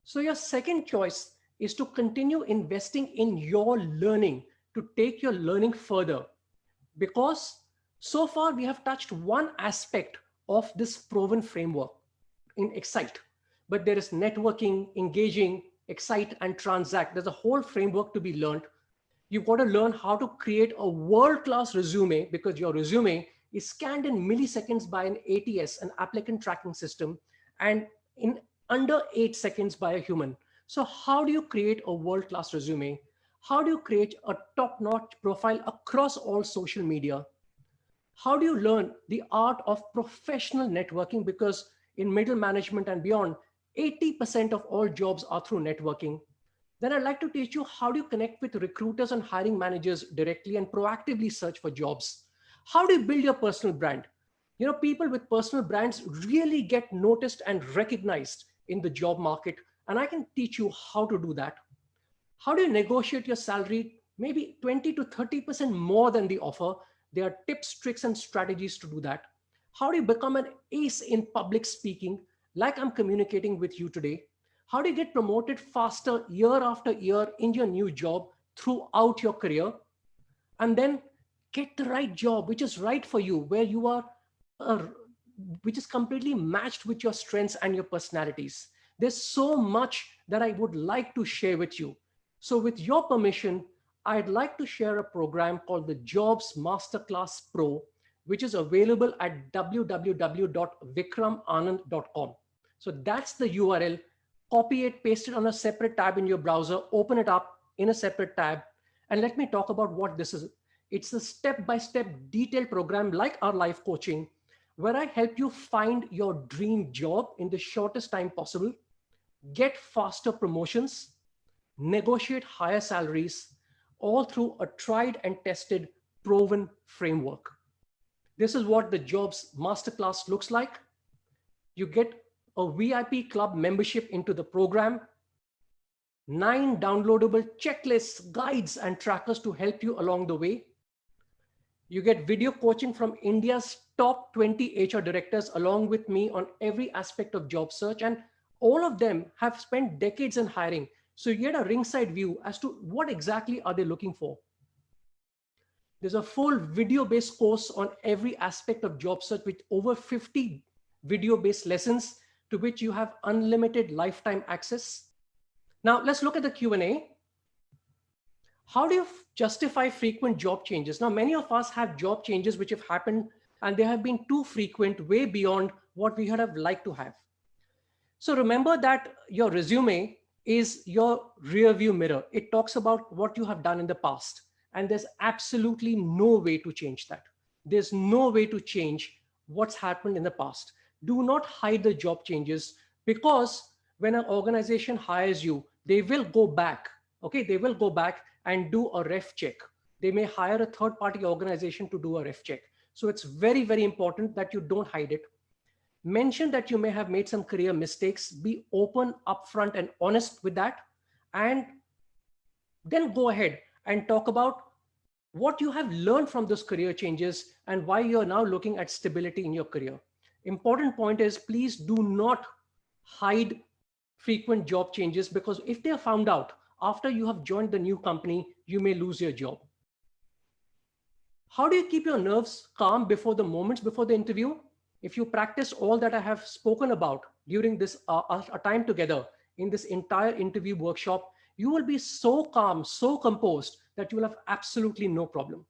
So your second choice is to continue investing in your learning, to take your learning further. Because so far we have touched one aspect of this proven framework in Excite. But there is networking, engaging, excite, and transact. There's a whole framework to be learned. You've got to learn how to create a world-class resume, because your resume is scanned in milliseconds by an ATS, an applicant tracking system, and in under 8 seconds by a human. So how do you create a world-class resume? How do you create a top-notch profile across all social media? How do you learn the art of professional networking? Because in middle management and beyond, 80% of all jobs are through networking. Then I'd like to teach you how do you connect with recruiters and hiring managers directly and proactively search for jobs. How do you build your personal brand? You know, people with personal brands really get noticed and recognized in the job market, and I can teach you how to do that. How do you negotiate your salary maybe 20 to 30% more than the offer? There are tips, tricks, and strategies to do that. How do you become an ace in public speaking, like I'm communicating with you today? How do you get promoted faster year after year in your new job throughout your career? And then get the right job, which is right for you, where you are, uh, which is completely matched with your strengths and your personalities. There's so much that I would like to share with you. So, with your permission, I'd like to share a program called the Jobs Masterclass Pro, which is available at www.vikramanand.com. So that's the URL. Copy it, paste it on a separate tab in your browser, open it up in a separate tab, and let me talk about what this is. It's a step-by-step detailed program like our life coaching, where I help you find your dream job in the shortest time possible, get faster promotions, negotiate higher salaries, all through a tried and tested, proven framework. This is what the Jobs Masterclass looks like. You get a VIP club membership into the program, 9 downloadable checklists, guides, and trackers to help you along the way. You get video coaching from India's top 20 HR directors along with me on every aspect of job search, and all of them have spent decades in hiring. So you get a ringside view as to what exactly are they looking for. There's a full video-based course on every aspect of job search with over 50 video-based lessons to which you have unlimited lifetime access. Now let's look at the Q&A. How do you justify frequent job changes? Now, many of us have job changes which have happened and they have been too frequent, way beyond what we would have liked to have. So remember that your resume is your rear view mirror. It talks about what you have done in the past. And there's absolutely no way to change that. There's no way to change what's happened in the past. Do not hide the job changes, because when an organization hires you, they will go back. Okay, they will go back and do a ref check. They may hire a third-party organization to do a ref check. So it's very, very important that you don't hide it. Mention that you may have made some career mistakes. Be open, upfront, and honest with that. And then go ahead and talk about what you have learned from those career changes and why you're now looking at stability in your career. Important point is, please do not hide frequent job changes, because if they are found out after you have joined the new company, you may lose your job. How do you keep your nerves calm before the moments before the interview? If you practice all that I have spoken about during this our time together in this entire interview workshop, you will be so calm, so composed that you will have absolutely no problem.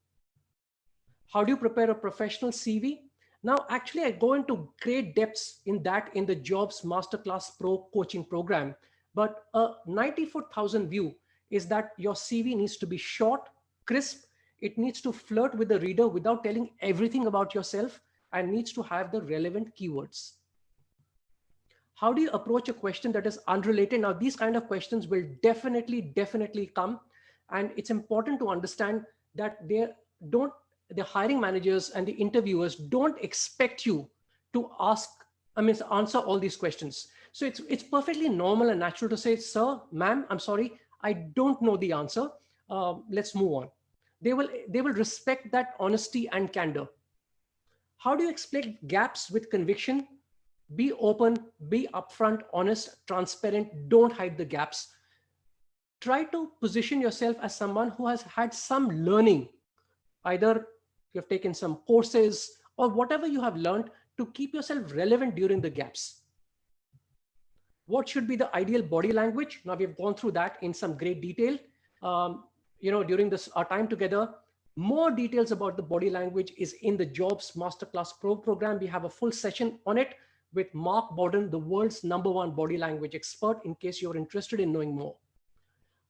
How do you prepare a professional CV? Now, actually, I go into great depths in that in the Jobs Masterclass Pro coaching program. But a 90,000 view is that your CV needs to be short, crisp. It needs to flirt with the reader without telling everything about yourself, and needs to have the relevant keywords. How do you approach a question that is unrelated? Now, these kind of questions will definitely come. And it's important to understand that the hiring managers and the interviewers don't expect you to answer all these questions. So it's perfectly normal and natural to say, sir, ma'am, I'm sorry, I don't know the answer. Let's move on. They will respect that honesty and candor. How do you explain gaps with conviction? Be open, be upfront, honest, transparent. Don't hide the gaps. Try to position yourself as someone who has had some learning. Either you have taken some courses or whatever you have learned, to keep yourself relevant during the gaps. What should be the ideal body language? Now we've gone through that in some great detail. During our time together, more details about the body language is in the Jobs Masterclass Pro program. We have a full session on it with Mark Borden, the world's #1 body language expert, in case you're interested in knowing more.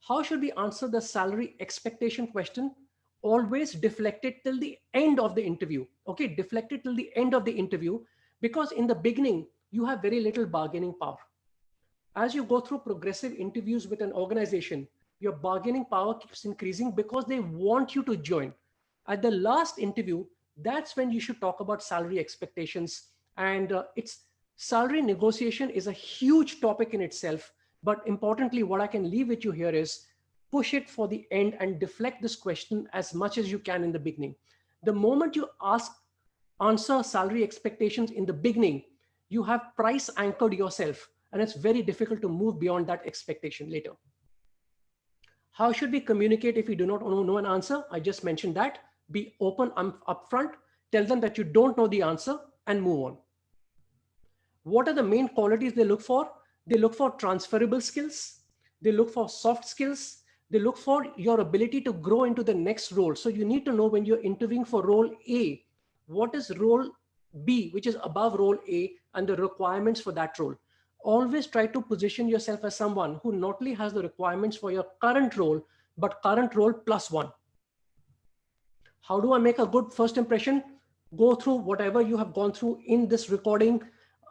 How should we answer the salary expectation question? Always deflect it till the end of the interview. Okay, deflect it till the end of the interview, because in the beginning, you have very little bargaining power. As you go through progressive interviews with an organization, your bargaining power keeps increasing because they want you to join. At the last interview, that's when you should talk about salary expectations. And salary negotiation is a huge topic in itself. But importantly, what I can leave with you here is push it for the end and deflect this question as much as you can in the beginning. The moment you answer salary expectations in the beginning, you have price anchored yourself, and it's very difficult to move beyond that expectation later. How should we communicate if we do not know an answer? I just mentioned that. Be open upfront. Tell them that you don't know the answer and move on. What are the main qualities they look for? They look for transferable skills. They look for soft skills. They look for your ability to grow into the next role. So you need to know when you're interviewing for role A, what is role B, which is above role A, and the requirements for that role. Always try to position yourself as someone who not only has the requirements for your current role, but current role +1. How do I make a good first impression? Go through whatever you have gone through in this recording,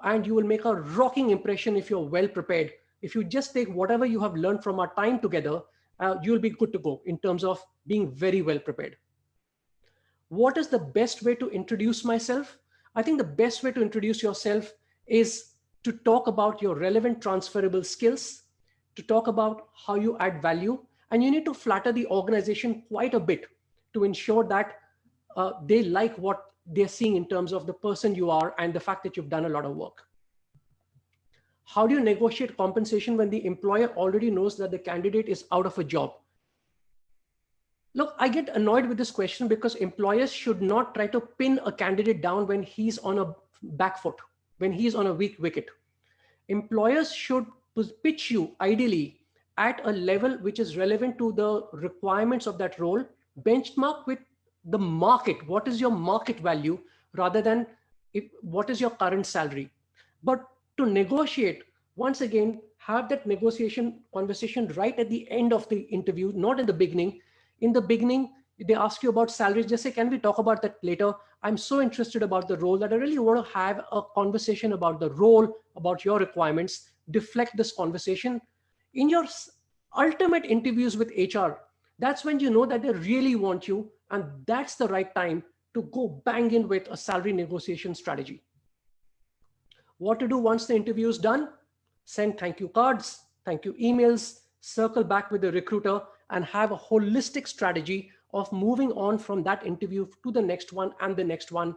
and you will make a rocking impression if you're well prepared. If you just take whatever you have learned from our time together, you'll be good to go in terms of being very well prepared. What is the best way to introduce myself? I think the best way to introduce yourself is to talk about your relevant transferable skills, to talk about how you add value, and you need to flatter the organization quite a bit to ensure that they like what they're seeing in terms of the person you are and the fact that you've done a lot of work. How do you negotiate compensation when the employer already knows that the candidate is out of a job? Look, I get annoyed with this question because employers should not try to pin a candidate down when he's on a back foot, when he's on a weak wicket. Employers should pitch you ideally at a level which is relevant to the requirements of that role, benchmark with the market. What is your market value rather than what is your current salary? But to negotiate, once again, have that negotiation conversation right at the end of the interview, not in the beginning. In the beginning, they ask you about salaries, just say, can we talk about that later? I'm so interested about the role that I really want to have a conversation about the role, about your requirements. Deflect this conversation. In your ultimate interviews with HR, that's when you know that they really want you, and that's the right time to go bang in with a salary negotiation strategy. What to do once the interview is done? Send thank you cards, thank you emails, circle back with the recruiter, and have a holistic strategy of moving on from that interview to the next one and the next one.